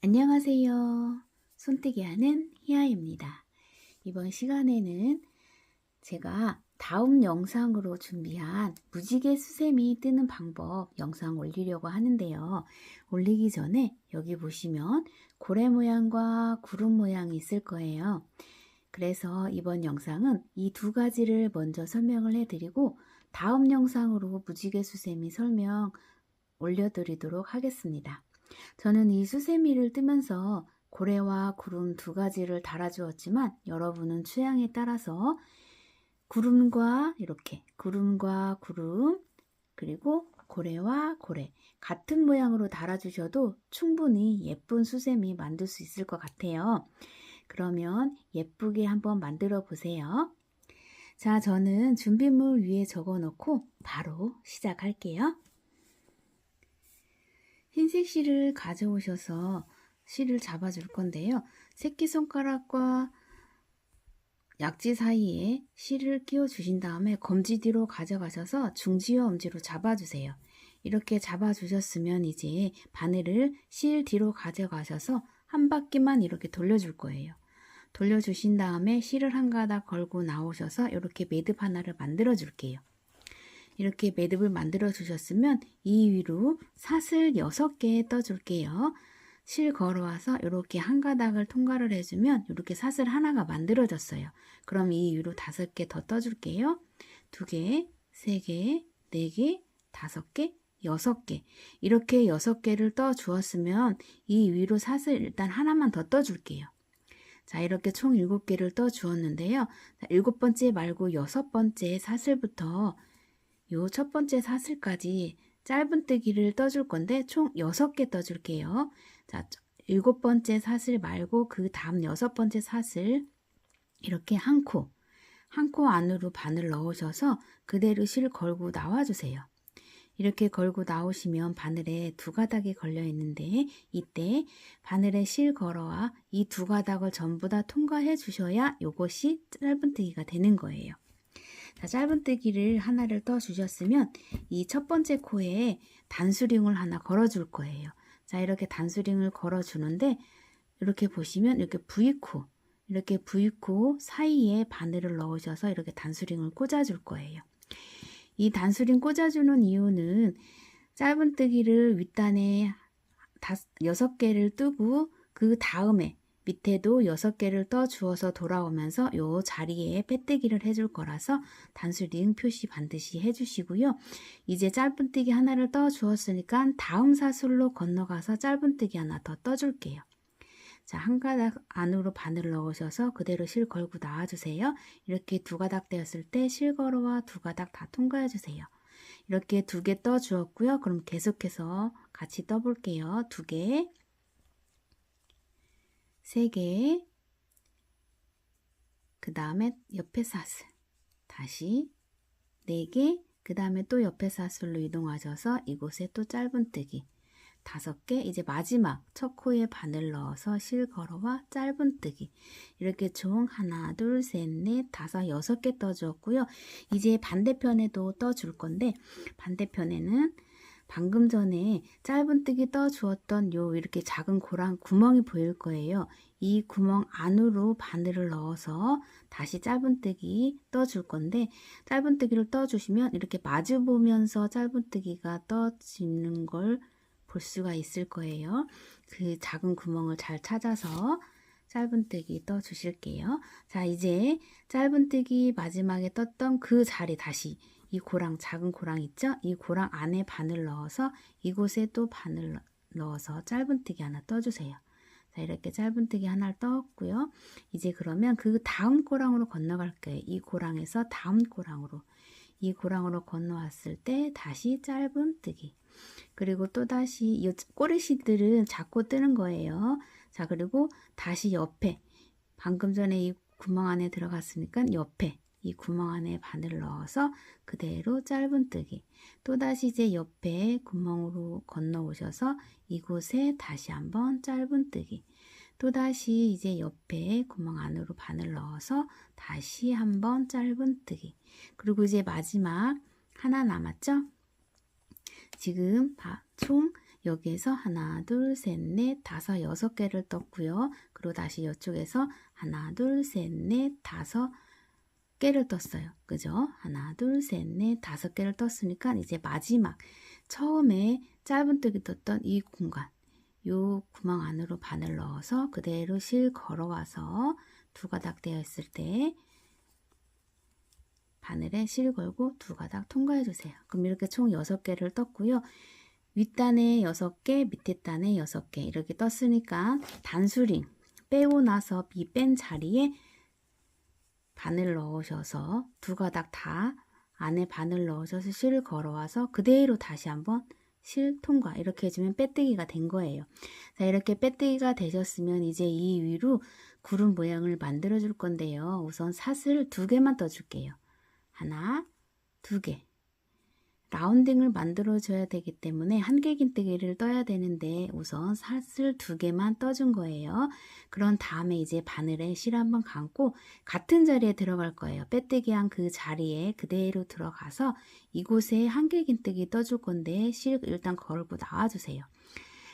안녕하세요. 손뜨기 하는 희아입니다. 이번 시간에는 제가 다음 영상으로 준비한 무지개 수세미 뜨는 방법 영상 올리려고 하는데요. 올리기 전에 여기 보시면 고래 모양과 구름 모양이 있을 거예요. 그래서 이번 영상은 이 두 가지를 먼저 설명을 해드리고 다음 영상으로 무지개 수세미 설명 올려드리도록 하겠습니다. 저는 이 수세미를 뜨면서 고래와 구름 두 가지를 달아주었지만 여러분은 취향에 따라서 구름과 이렇게 구름과 구름 그리고 고래와 고래 같은 모양으로 달아주셔도 충분히 예쁜 수세미 만들 수 있을 것 같아요. 그러면 예쁘게 한번 만들어 보세요. 자, 저는 준비물 위에 적어 놓고 바로 시작할게요. 흰색 실을 가져오셔서 실을 잡아줄 건데요. 새끼손가락과 약지 사이에 실을 끼워 주신 다음에 검지 뒤로 가져가셔서 중지와 엄지로 잡아주세요. 이렇게 잡아주셨으면 이제 바늘을 실 뒤로 가져가셔서 한 바퀴만 이렇게 돌려줄 거예요. 돌려주신 다음에 실을 한 가닥 걸고 나오셔서 이렇게 매듭 하나를 만들어 줄게요. 이렇게 매듭을 만들어 주셨으면 이 위로 사슬 6개 떠줄게요. 실 걸어와서 이렇게 한 가닥을 통과를 해주면 이렇게 사슬 하나가 만들어졌어요. 그럼 이 위로 5개 더 떠줄게요. 2개, 3개, 4개, 5개, 6개 이렇게 6개를 떠 주었으면 이 위로 사슬 일단 하나만 더 떠줄게요. 자, 이렇게 총 7개를 떠 주었는데요. 7번째 말고 6번째 사슬부터 요 첫 번째 사슬까지 짧은뜨기를 떠줄 건데 총 6개 떠줄게요. 자, 7번째 사슬 말고 그 다음 6번째 사슬 이렇게 한 코 안으로 바늘 넣으셔서 그대로 실 걸고 나와주세요. 이렇게 걸고 나오시면 바늘에 2가닥이 걸려 있는데 이때 바늘에 실 걸어와 이 2가닥을 전부 다 통과해 주셔야 요것이 짧은뜨기가 되는 거예요. 자, 짧은뜨기를 하나를 떠 주셨으면 이 첫 번째 코에 단수링을 하나 걸어 줄 거예요. 자, 이렇게 단수링을 걸어 주는데 이렇게 보시면 이렇게 V코 사이에 바늘을 넣으셔서 이렇게 단수링을 꽂아 줄 거예요. 이 단수링 꽂아 주는 이유는 짧은뜨기를 윗단에 6개를 뜨고 그 다음에 밑에도 6개를 떠 주어서 돌아오면서 요 자리에 빼뜨기를 해줄 거라서 단수링 표시 반드시 해주시고요. 이제 짧은뜨기 하나를 떠 주었으니까 다음 사슬로 건너가서 짧은뜨기 하나 더 떠줄게요. 자, 한 가닥 안으로 바늘을 넣으셔서 그대로 실 걸고 나와주세요. 이렇게 2가닥 되었을 때 실 걸어와 2가닥 다 통과해주세요. 이렇게 2개 떠 주었고요. 그럼 계속해서 같이 떠볼게요. 2개, 3개, 그 다음에 옆에 사슬, 다시 4개, 그 다음에 또 옆에 사슬로 이동하셔서 이곳에 또 짧은뜨기 5개, 이제 마지막 첫 코에 바늘 넣어서 실 걸어와 짧은뜨기 이렇게 총 하나, 둘, 셋, 넷, 5, 6개 떠주었고요. 이제 반대편에도 떠줄 건데 반대편에는 방금 전에 짧은뜨기 떠 주었던 요 이렇게 작은 고랑 구멍이 보일 거예요. 이 구멍 안으로 바늘을 넣어서 다시 짧은뜨기 떠 줄 건데 짧은뜨기를 떠 주시면 이렇게 마주 보면서 짧은뜨기가 떠지는 걸 볼 수가 있을 거예요. 그 작은 구멍을 잘 찾아서 짧은뜨기 떠 주실게요. 자, 이제 짧은뜨기 마지막에 떴던 그 자리 다시 이 고랑, 작은 고랑 있죠? 이 고랑 안에 바늘 넣어서 이곳에 또 바늘 넣어서 짧은뜨기 하나 떠주세요. 자, 이렇게 짧은뜨기 하나를 떠왔고요. 이제 그러면 그 다음 고랑으로 건너갈 거예요. 이 고랑에서 다음 고랑으로. 이 고랑으로 건너왔을 때 다시 짧은뜨기. 그리고 또 다시 이 꼬리실들은 자꾸 뜨는 거예요. 자, 그리고 다시 옆에 방금 전에 이 구멍 안에 들어갔으니까 옆에 이 구멍 안에 바늘을 넣어서 그대로 짧은뜨기. 또다시 이제 옆에 구멍으로 건너오셔서 이곳에 다시 한번 짧은뜨기. 또다시 이제 옆에 구멍 안으로 바늘 넣어서 다시 한번 짧은뜨기. 그리고 이제 마지막 하나 남았죠? 지금 총 여기에서 하나, 둘, 셋, 넷, 다섯, 여섯 개를 떴고요. 그리고 다시 이쪽에서 하나, 둘, 셋, 넷, 다섯 개를 떴어요. 그죠? 하나, 둘, 셋, 넷, 다섯 개를 떴으니까 이제 마지막 처음에 짧은뜨기 떴던 이 공간, 요 구멍 안으로 바늘 넣어서 그대로 실 걸어와서 두 가닥 되어 있을 때 바늘에 실 걸고 두 가닥 통과해 주세요. 그럼 이렇게 총 6개를 떴고요. 윗단에 6개, 밑에 단에 6개 이렇게 떴으니까 단수링 빼고 나서 미 뺀 자리에 바늘 넣으셔서 두 가닥 다 안에 바늘 넣으셔서 실 걸어와서 그대로 다시 한번 실 통과 이렇게 해주면 빼뜨기가 된 거예요. 자, 이렇게 빼뜨기가 되셨으면 이제 이 위로 구름 모양을 만들어 줄 건데요. 우선 사슬 2개만 떠줄게요. 하나, 2개. 라운딩을 만들어 줘야 되기 때문에 한길긴뜨기를 떠야 되는데 우선 사슬 2개만 떠준 거예요. 그런 다음에 이제 바늘에 실 한번 감고 같은 자리에 들어갈 거예요. 빼뜨기 한 그 자리에 그대로 들어가서 이곳에 한길긴뜨기 떠줄 건데 실 일단 걸고 나와주세요.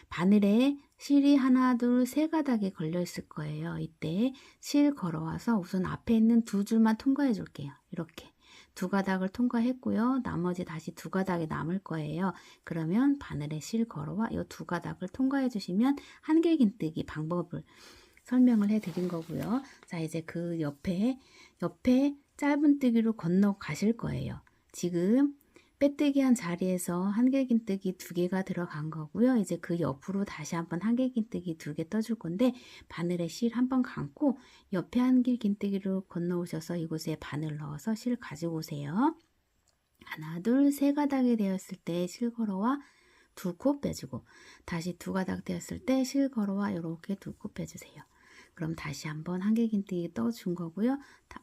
바늘에 실이 하나, 둘, 세 가닥에 걸려 있을 거예요. 이때 실 걸어와서 우선 앞에 있는 두 줄만 통과해 줄게요. 이렇게. 두 가닥을 통과했고요. 나머지 다시 두 가닥이 남을 거예요. 그러면 바늘에 실 걸어와 이 두 가닥을 통과해 주시면 한길긴뜨기 방법을 설명을 해 드린 거고요. 자, 이제 그 옆에 짧은뜨기로 건너 가실 거예요. 지금 빼뜨기 한 자리에서 한길긴뜨기 2개가 들어간 거고요. 이제 그 옆으로 다시 한번 한길긴뜨기 2개 떠줄 건데 바늘에 실 한번 감고 옆에 한길긴뜨기로 건너오셔서 이곳에 바늘 넣어서 실 가지고 오세요. 하나, 둘, 세 가닥이 되었을 때 실 걸어와 2코 빼주고 다시 두 가닥 되었을 때 실 걸어와 이렇게 2코 빼주세요. 그럼 다시 한번 한길긴뜨기 떠준 거고요.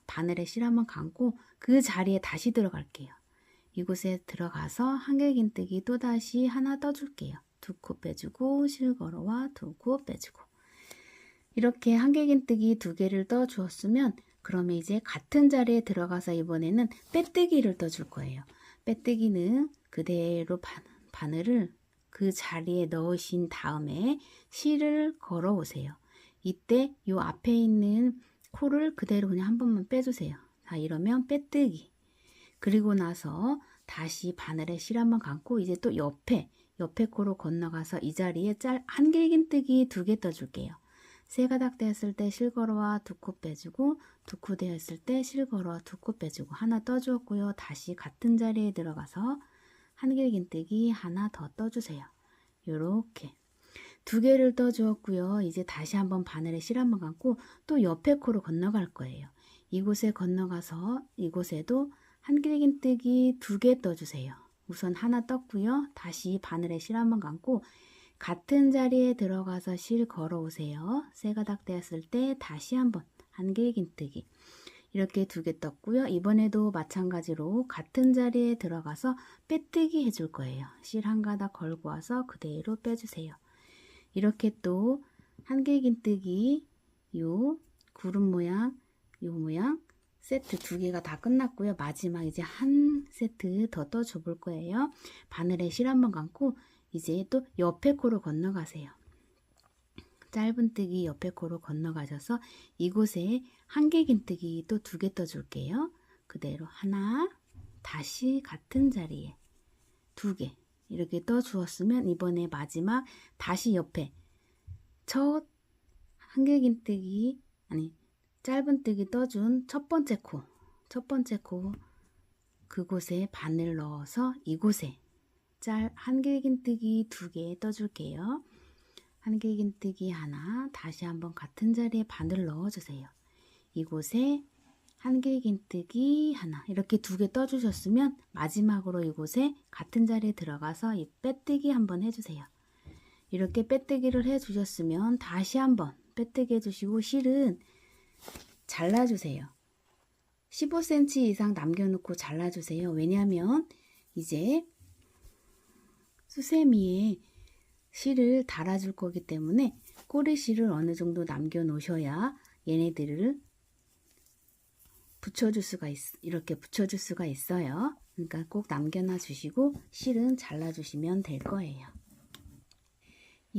바늘에 실 한번 감고 그 자리에 다시 들어갈게요. 이곳에 들어가서 한길긴뜨기 또다시 하나 떠줄게요. 2코 빼주고 실 걸어와 2코 빼주고 이렇게 한길긴뜨기 2개를 떠 주었으면 그러면 이제 같은 자리에 들어가서 이번에는 빼뜨기를 떠줄 거예요. 빼뜨기는 그대로 바늘을 그 자리에 넣으신 다음에 실을 걸어 오세요. 이때 이 앞에 있는 코를 그대로 그냥 한 번만 빼주세요. 자, 이러면 빼뜨기. 그리고 나서 다시 바늘에 실 한번 감고 이제 또 옆에 코로 건너가서 이 자리에 한길긴뜨기 2개 떠줄게요. 세 가닥 되었을 때 실 걸어와 2코 빼주고 2코 되었을 때 실 걸어와 2코 빼주고 하나 떠주었고요. 다시 같은 자리에 들어가서 한길긴뜨기 하나 더 떠주세요. 요렇게 2개를 떠주었고요. 이제 다시 한번 바늘에 실 한번 감고 또 옆에 코로 건너갈 거예요. 이곳에 건너가서 이곳에도 한길긴뜨기 2개 떠주세요. 우선 하나 떴고요. 다시 바늘에 실 한번 감고 같은 자리에 들어가서 실 걸어 오세요. 세 가닥 되었을 때 다시 한번 한길긴뜨기 이렇게 2개 떴고요. 이번에도 마찬가지로 같은 자리에 들어가서 빼뜨기 해줄 거예요. 실 한 가닥 걸고 와서 그대로 빼주세요. 이렇게 또 한길긴뜨기 요 구름 모양 요 모양 세트 2개가 다 끝났고요. 마지막 이제 한 세트 더 떠줘 볼 거예요. 바늘에 실 한번 감고 이제 또 옆에 코로 건너가세요. 짧은뜨기 옆에 코로 건너가셔서 이곳에 한길긴뜨기 또 2개 떠줄게요. 그대로 하나 다시 같은 자리에 2개 이렇게 떠주었으면 이번에 마지막 다시 옆에 첫 한길긴뜨기 짧은뜨기 떠준 첫 번째 코 그곳에 바늘 넣어서 이곳에 한길긴뜨기 2개 떠줄게요. 한길긴뜨기 하나 다시 한번 같은 자리에 바늘 넣어주세요. 이곳에 한길긴뜨기 하나 이렇게 2개 떠주셨으면 마지막으로 이곳에 같은 자리에 들어가서 이 빼뜨기 한번 해주세요. 이렇게 빼뜨기를 해주셨으면 다시 한번 빼뜨기 해주시고 실은 잘라주세요. 15cm 이상 남겨놓고 잘라주세요. 왜냐하면 이제 수세미에 실을 달아줄 거기 때문에 꼬리실을 어느 정도 남겨 놓으셔야 얘네들을 이렇게 붙여줄 수가 있어요. 그러니까 꼭 남겨놔 주시고 실은 잘라주시면 될 거예요.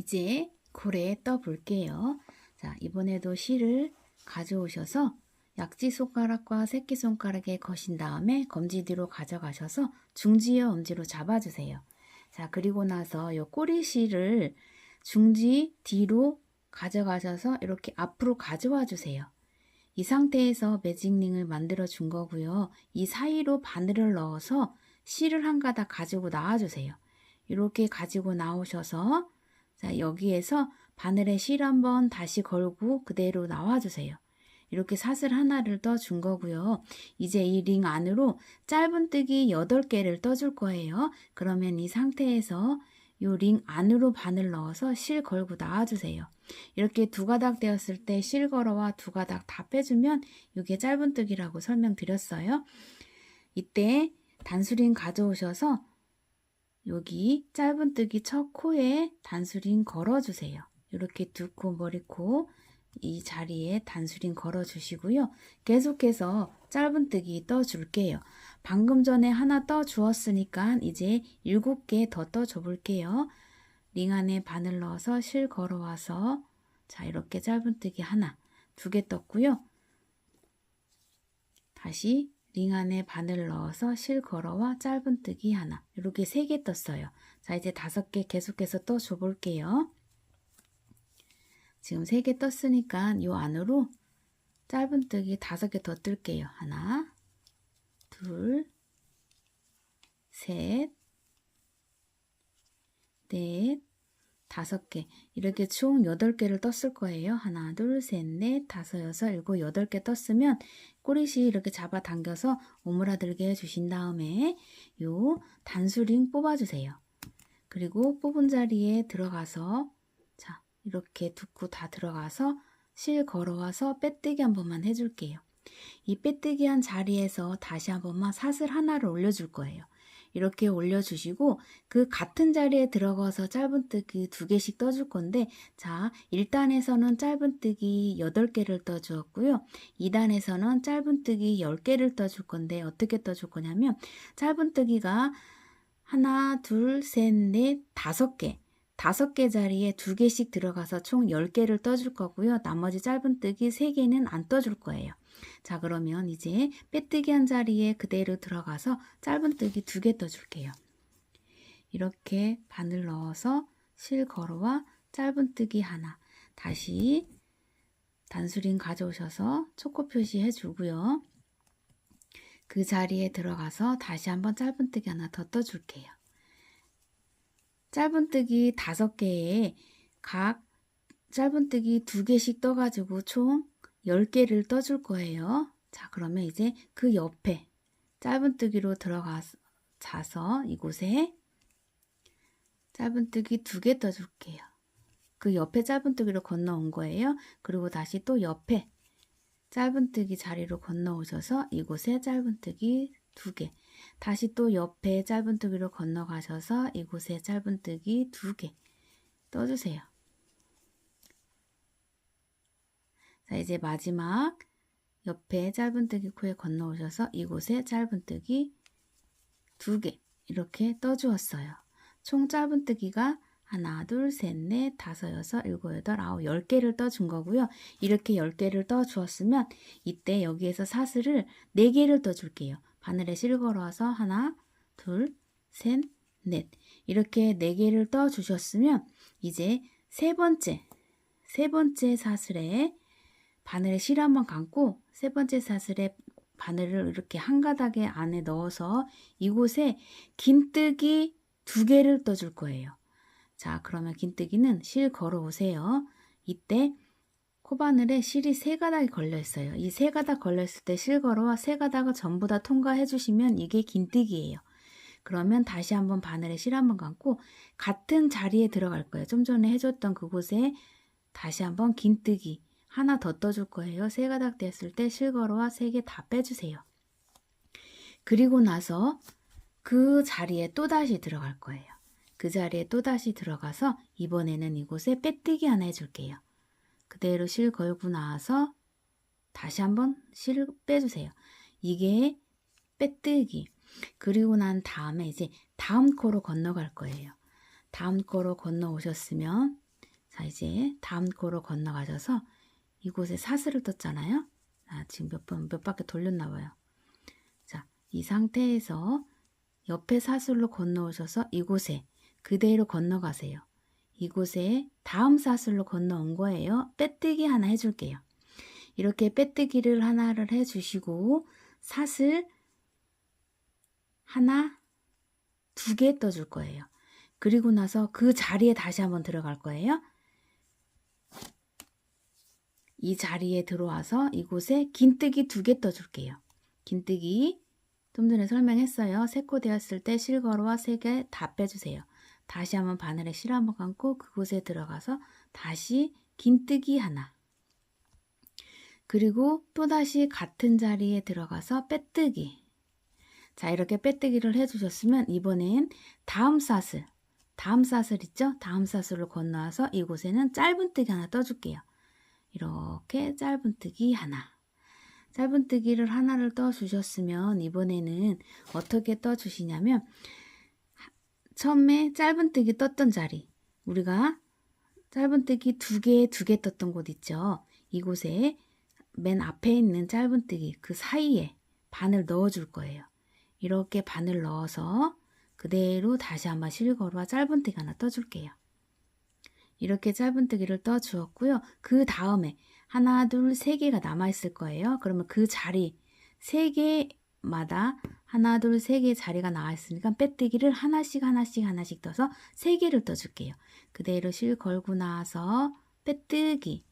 이제 고래에 떠 볼게요. 자, 이번에도 실을 가져오셔서 약지 손가락과 새끼 손가락에 거신 다음에 검지 뒤로 가져가셔서 중지와 엄지로 잡아주세요. 자, 그리고 나서 요 꼬리 실을 중지 뒤로 가져가셔서 이렇게 앞으로 가져와 주세요. 이 상태에서 매직링을 만들어 준 거고요. 이 사이로 바늘을 넣어서 실을 한 가닥 가지고 나와 주세요. 이렇게 가지고 나오셔서 자, 여기에서 바늘에 실 한번 다시 걸고 그대로 나와 주세요. 이렇게 사슬 하나를 떠 준 거고요. 이제 이 링 안으로 짧은뜨기 8개를 떠 줄 거예요. 그러면 이 상태에서 이 링 안으로 바늘 넣어서 실 걸고 나와 주세요. 이렇게 두 가닥 되었을 때 실 걸어와 두 가닥 다 빼주면 이게 짧은뜨기라고 설명드렸어요. 이때 단수링 가져오셔서 여기 짧은뜨기 첫 코에 단수링 걸어주세요. 이렇게 두 코, 머리코 이 자리에 단수링 걸어 주시고요. 계속해서 짧은뜨기 떠 줄게요. 방금 전에 하나 떠 주었으니까 이제 7개 더 떠 줘 볼게요. 링 안에 바늘 넣어서 실 걸어와서 자, 이렇게 짧은뜨기 하나, 2개 떴고요. 다시 링 안에 바늘 넣어서 실 걸어와 짧은뜨기 하나, 이렇게 3개 떴어요. 자, 이제 5개 계속해서 떠 줘 볼게요. 지금 3개 떴으니까 이 안으로 짧은뜨기 5개 더 뜰게요. 하나, 둘, 셋, 넷, 5개. 이렇게 총 8개를 떴을 거예요. 하나, 둘, 셋, 넷, 다섯, 여섯, 일곱, 8개 떴으면 꼬리실 이렇게 잡아 당겨서 오므라들게 해주신 다음에 요 단수링 뽑아주세요. 그리고 뽑은 자리에 들어가서 자, 이렇게 두 코 다 들어가서 실 걸어와서 빼뜨기 한 번만 해줄게요. 이 빼뜨기 한 자리에서 다시 한 번만 사슬 하나를 올려줄 거예요. 이렇게 올려주시고 그 같은 자리에 들어가서 짧은뜨기 2개씩 떠줄 건데 자 1단에서는 짧은뜨기 8개를 떠주었고요. 2단에서는 짧은뜨기 10개를 떠줄 건데 어떻게 떠줄 거냐면 짧은뜨기가 하나, 둘, 셋, 넷, 5개 5개 자리에 2개씩 들어가서 총 10개를 떠줄 거고요. 나머지 짧은뜨기 3개는 안 떠줄 거예요. 자, 그러면 이제 빼뜨기 한 자리에 그대로 들어가서 짧은뜨기 2개 떠줄게요. 이렇게 바늘 넣어서 실 걸어와 짧은뜨기 하나, 다시 단수링 가져오셔서 초코 표시 해주고요. 그 자리에 들어가서 다시 한번 짧은뜨기 하나 더 떠줄게요. 짧은뜨기 5개에 각 짧은뜨기 2개씩 떠가지고 총 10개를 떠줄 거예요. 자, 그러면 이제 그 옆에 짧은뜨기로 들어가서 이곳에 짧은뜨기 2개 떠줄게요. 그 옆에 짧은뜨기로 건너온 거예요. 그리고 다시 또 옆에 짧은뜨기 자리로 건너오셔서 이곳에 짧은뜨기 2개. 다시 또 옆에 짧은뜨기로 건너가셔서 이곳에 짧은뜨기 2개 떠주세요. 자, 이제 마지막 옆에 짧은뜨기 코에 건너오셔서 이곳에 짧은뜨기 2개 이렇게 떠주었어요. 총 짧은뜨기가 하나, 둘, 셋, 넷, 다섯, 여섯, 일곱, 여덟, 아홉, 10개를 떠준 거고요. 이렇게 10개를 떠주었으면 이때 여기에서 사슬을 4개를 떠줄게요. 바늘에 실 걸어와서 하나, 둘, 셋, 넷 이렇게 4개를 떠주셨으면 이제 세 번째 사슬에 바늘에 실 한번 감고 세 번째 사슬에 바늘을 이렇게 한 가닥에 안에 넣어서 이곳에 긴뜨기 2개를 떠줄 거예요. 자, 그러면 긴뜨기는 실 걸어 오세요. 이때 코바늘에 실이 3가닥이 걸려 있어요. 이 3가닥 걸렸을 때 실 걸어와 3가닥을 전부 다 통과해 주시면 이게 긴뜨기예요. 그러면 다시 한번 바늘에 실 한번 감고 같은 자리에 들어갈 거예요. 좀 전에 해줬던 그곳에 다시 한번 긴뜨기 하나 더 떠줄 거예요. 3가닥 됐을 때 실 걸어와 3개 다 빼주세요. 그리고 나서 그 자리에 또다시 들어갈 거예요. 그 자리에 또다시 들어가서 이번에는 이곳에 빼뜨기 하나 해줄게요. 그대로 실 걸고 나와서 다시 한번 실을 빼주세요. 이게 빼뜨기. 그리고 난 다음에 이제 다음 코로 건너갈 거예요. 다음 코로 건너오셨으면 자, 이제 다음 코로 건너가셔서 이곳에 사슬을 떴잖아요. 지금 몇 바퀴 돌렸나 봐요. 자, 이 상태에서 옆에 사슬로 건너오셔서 이곳에 그대로 건너가세요. 이곳에 다음 사슬로 건너온 거예요. 빼뜨기 하나 해줄게요. 이렇게 빼뜨기를 하나를 해주시고 사슬 하나, 2개 떠줄 거예요. 그리고 나서 그 자리에 다시 한번 들어갈 거예요. 이 자리에 들어와서 이곳에 긴뜨기 2개 떠줄게요. 긴뜨기 좀 전에 설명했어요. 3코 되었을 때 실걸어와 3개 다 빼주세요. 다시 한번 바늘에 실 한번 감고 그곳에 들어가서 다시 긴뜨기 하나. 그리고 또다시 같은 자리에 들어가서 빼뜨기. 자, 이렇게 빼뜨기를 해주셨으면 이번엔 다음 사슬 있죠? 다음 사슬로 건너와서 이곳에는 짧은뜨기 하나 떠줄게요. 이렇게 짧은뜨기 하나. 짧은뜨기를 하나를 떠주셨으면 이번에는 어떻게 떠주시냐면 처음에 짧은뜨기 떴던 자리, 우리가 짧은뜨기 2개 떴던 곳 있죠? 이곳에 맨 앞에 있는 짧은뜨기 그 사이에 바늘 넣어줄 거예요. 이렇게 바늘 넣어서 그대로 다시 한번 실걸어와 짧은뜨기 하나 떠줄게요. 이렇게 짧은뜨기를 떠주었고요. 그 다음에 하나, 둘, 3개가 남아있을 거예요. 그러면 그 자리 3개마다 하나, 둘, 3개 자리가 나와있으니까 빼뜨기를 하나씩 떠서 3개를 떠줄게요. 그대로 실 걸고 나서 빼뜨기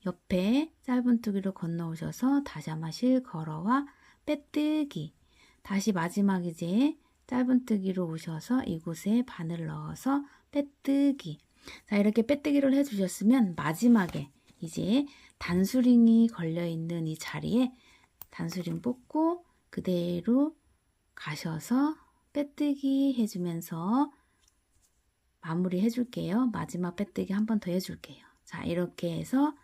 옆에 짧은뜨기로 건너오셔서 다시 한번 실 걸어와 빼뜨기 다시 마지막 이제 짧은뜨기로 오셔서 이곳에 바늘 넣어서 빼뜨기. 자, 이렇게 빼뜨기를 해주셨으면 마지막에 이제 단수링이 걸려있는 이 자리에 단수링 뽑고 그대로 가셔서 빼뜨기 해주면서 마무리 해줄게요. 마지막 빼뜨기 한 번 더 해줄게요. 자, 이렇게 해서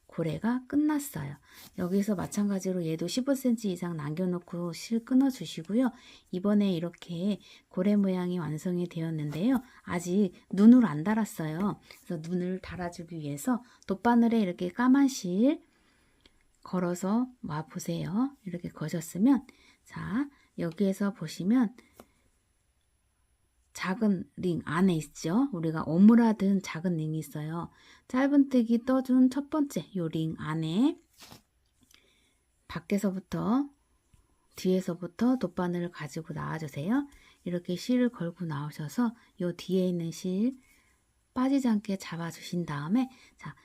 고래가 끝났어요. 여기서 마찬가지로 얘도 15cm 이상 남겨놓고 실 끊어주시고요. 이번에 이렇게 고래 모양이 완성이 되었는데요. 아직 눈을 안 달았어요. 그래서 눈을 달아주기 위해서 돗바늘에 이렇게 까만 실 걸어서 와 보세요. 이렇게 거셨으면 자, 여기에서 보시면 작은 링 안에 있죠. 우리가 오므라든 작은 링이 있어요. 짧은뜨기 떠준 첫 번째 요 링 안에 밖에서부터 뒤에서부터 돗바늘을 가지고 나와주세요. 이렇게 실을 걸고 나오셔서 요 뒤에 있는 실 빠지지 않게 잡아주신 다음에 자,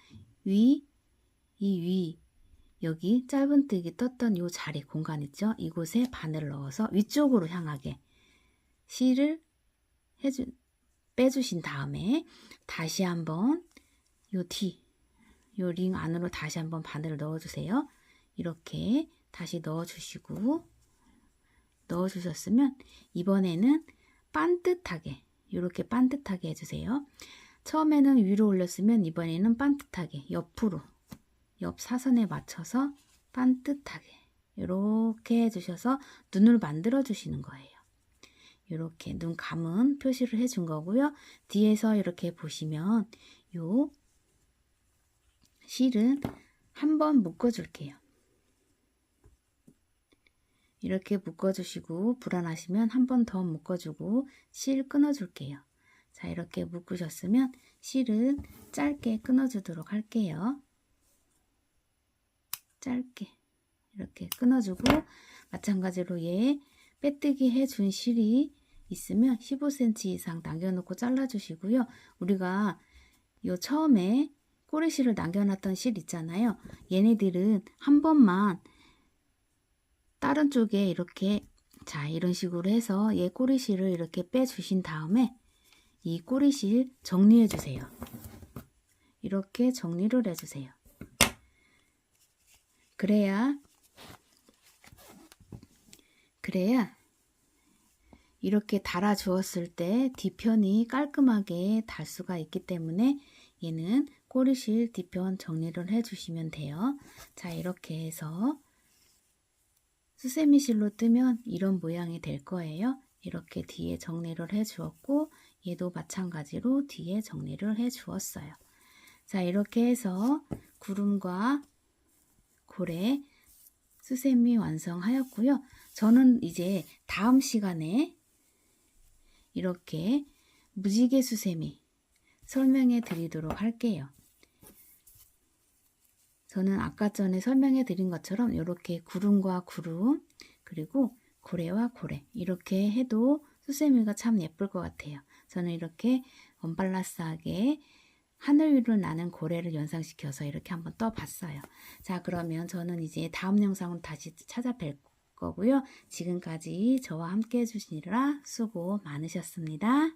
여기 짧은뜨기 떴던 요 자리 공간 있죠. 이곳에 바늘을 넣어서 위쪽으로 향하게 실을 빼주신 다음에 다시 한번 요 링 안으로 다시 한번 바늘을 넣어주세요. 이렇게 다시 넣어주셨으면 이번에는 반듯하게 이렇게 반듯하게 해주세요. 처음에는 위로 올렸으면 이번에는 반듯하게 옆으로 옆 사선에 맞춰서 반듯하게 이렇게 해주셔서 눈을 만들어 주시는 거예요. 이렇게 눈 감은 표시를 해준 거고요. 뒤에서 이렇게 보시면 요 실은 한번 묶어줄게요. 이렇게 묶어주시고 불안하시면 한 번 더 묶어주고 실 끊어줄게요. 자, 이렇게 묶으셨으면 실은 짧게 끊어주도록 할게요. 짧게 이렇게 끊어주고 마찬가지로 얘 빼뜨기 해준 실이 있으면 15cm 이상 남겨놓고 잘라주시고요. 우리가 요 처음에 꼬리실을 남겨놨던 실 있잖아요. 얘네들은 한 번만 다른 쪽에 이렇게 자 이런 식으로 해서 얘 꼬리실을 이렇게 빼주신 다음에 이 꼬리실 정리해 주세요. 이렇게 정리를 해주세요. 그래야 이렇게 달아 주었을 때 뒤편이 깔끔하게 달 수가 있기 때문에 얘는 꼬리실 뒤편 정리를 해주시면 돼요. 자, 이렇게 해서 수세미 실로 뜨면 이런 모양이 될 거예요. 이렇게 뒤에 정리를 해 주었고 얘도 마찬가지로 뒤에 정리를 해 주었어요. 자, 이렇게 해서 구름과 고래 수세미 완성하였고요. 저는 이제 다음 시간에 이렇게 무지개 수세미 설명해 드리도록 할게요. 저는 아까 전에 설명해 드린 것처럼 이렇게 구름과 구름 그리고 고래와 고래 이렇게 해도 수세미가 참 예쁠 것 같아요. 저는 이렇게 언밸런스하게 하늘 위로 나는 고래를 연상시켜서 이렇게 한번 떠봤어요. 자, 그러면 저는 이제 다음 영상으로 다시 찾아뵐 거고요. 지금까지 저와 함께 해주시느라 수고 많으셨습니다.